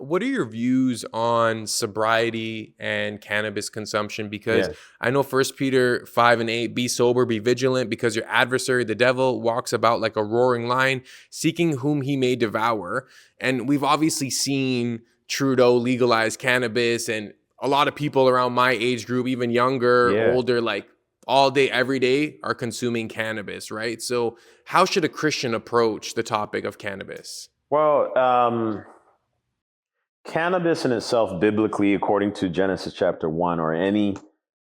what are your views on sobriety and cannabis consumption? Because Yes. I know 1 Peter 5:8, be sober, be vigilant, because your adversary, the devil, walks about like a roaring lion, seeking whom he may devour. And we've obviously seen Trudeau legalize cannabis, and a lot of people around my age group, even younger, Yeah. older, like all day, every day, are consuming cannabis, right? So how should a Christian approach the topic of cannabis? Well, cannabis in itself, biblically, according to Genesis chapter 1, or any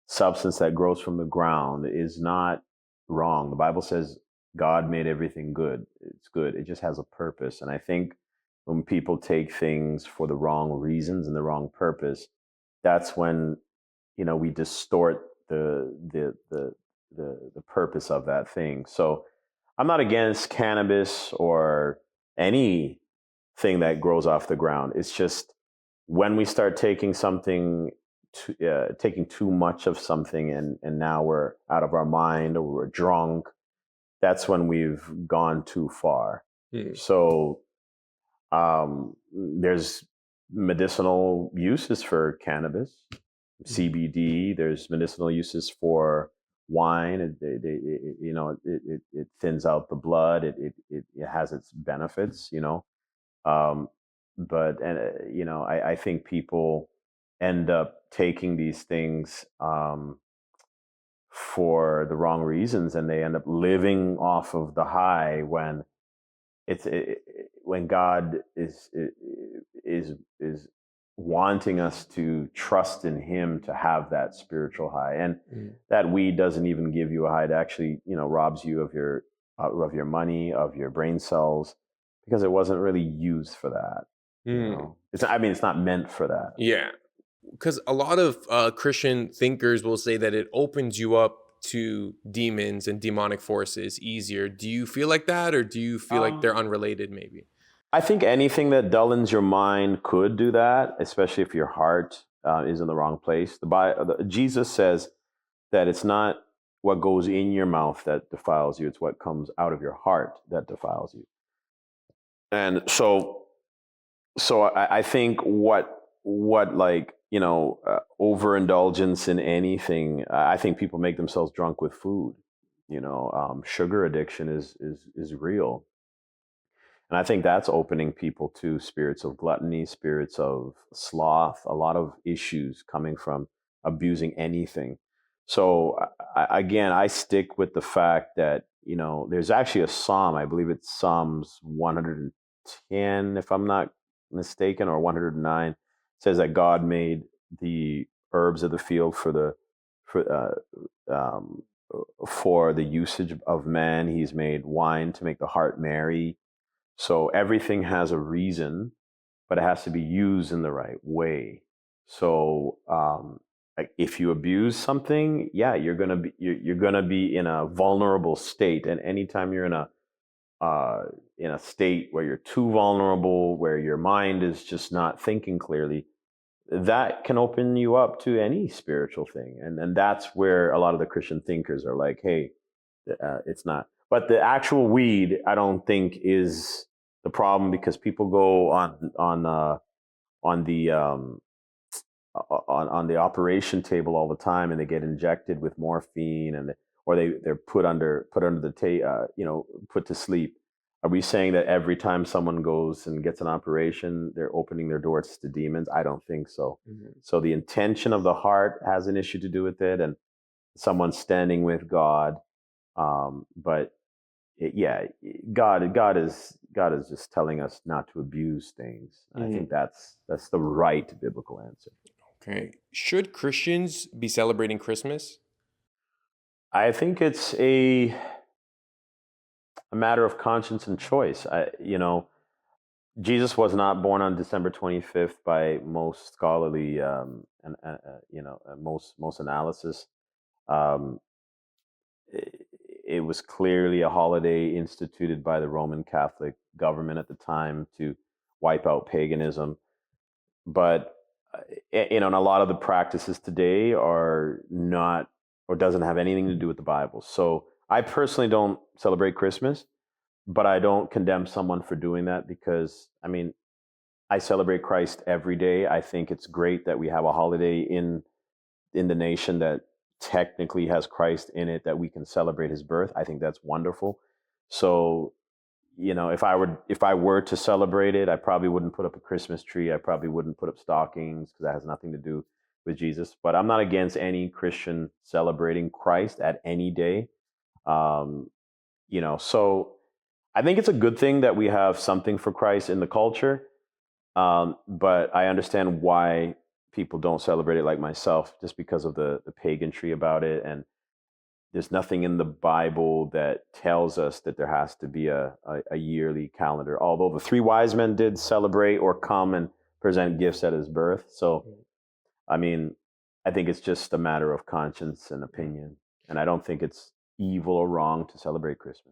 substance that grows from the ground, is not wrong. The Bible says God made everything good. It's good. It just has a purpose. And I think when people take things for the wrong reasons and the wrong purpose, that's when, we distort the purpose of that thing. So I'm not against cannabis or anything that grows off the ground. It's just when we start taking taking too much of something, and now we're out of our mind or we're drunk, that's when we've gone too far. Hmm. So there's medicinal uses for cannabis, CBD. There's medicinal uses for wine. It thins out the blood. It has its benefits. Um, I think people end up taking these things for the wrong reasons, and they end up living off of the high when when God is wanting us to trust in Him to have that spiritual high, and that weed doesn't even give you a high. It actually, robs you of your money, of your brain cells, because it wasn't really used for that. It's not meant for that. Yeah, because a lot of Christian thinkers will say that it opens you up to demons and demonic forces easier. Do you feel like that, or do you feel like they're unrelated maybe? I think anything that dullens your mind could do that, especially if your heart is in the wrong place. Jesus says that it's not what goes in your mouth that defiles you; it's what comes out of your heart that defiles you. And so I think what like overindulgence in anything. I think people make themselves drunk with food. Sugar addiction is real. And I think that's opening people to spirits of gluttony, spirits of sloth, a lot of issues coming from abusing anything. So again, I stick with the fact that, there's actually a Psalm, I believe it's Psalms 110, if I'm not mistaken, or 109, says that God made the herbs of the field for for the usage of man. He's made wine to make the heart merry. So everything has a reason, but it has to be used in the right way. So like if you abuse something, yeah, you're gonna be in a vulnerable state. And anytime you're in a state where you're too vulnerable, where your mind is just not thinking clearly, that can open you up to any spiritual thing. And that's where a lot of the Christian thinkers are like, hey, it's not. But the actual weed, I don't think is the problem, because people go on the on the operation table all the time, and they get injected with morphine, or they're put under put to sleep. Are we saying that every time someone goes and gets an operation, they're opening their doors to demons? I don't think so. So the intention of the heart has an issue to do with it, and someone standing with God. But yeah, God is just telling us not to abuse things. I think that's the right biblical answer. Okay. Should Christians be celebrating Christmas? I think it's a matter of conscience and choice. Jesus was not born on December 25th by most scholarly most analysis. Um, it was clearly a holiday instituted by the Roman Catholic government at the time to wipe out paganism. But and a lot of the practices today are not, or doesn't have anything to do with the Bible. So I personally don't celebrate Christmas, but I don't condemn someone for doing that, because I celebrate Christ every day. I think it's great that we have a holiday in the nation that technically has Christ in it, that we can celebrate his birth. I think that's wonderful. So, if I were to celebrate it, I probably wouldn't put up a Christmas tree. I probably wouldn't put up stockings, because that has nothing to do with Jesus. But I'm not against any Christian celebrating Christ at any day. Um, so I think it's a good thing that we have something for Christ in the culture. But I understand why people don't celebrate it, like myself, just because of the paganry about it. And there's nothing in the Bible that tells us that there has to be a yearly calendar. Although the three wise men did celebrate or come and present gifts at his birth. So, I mean, I think it's just a matter of conscience and opinion. And I don't think it's evil or wrong to celebrate Christmas.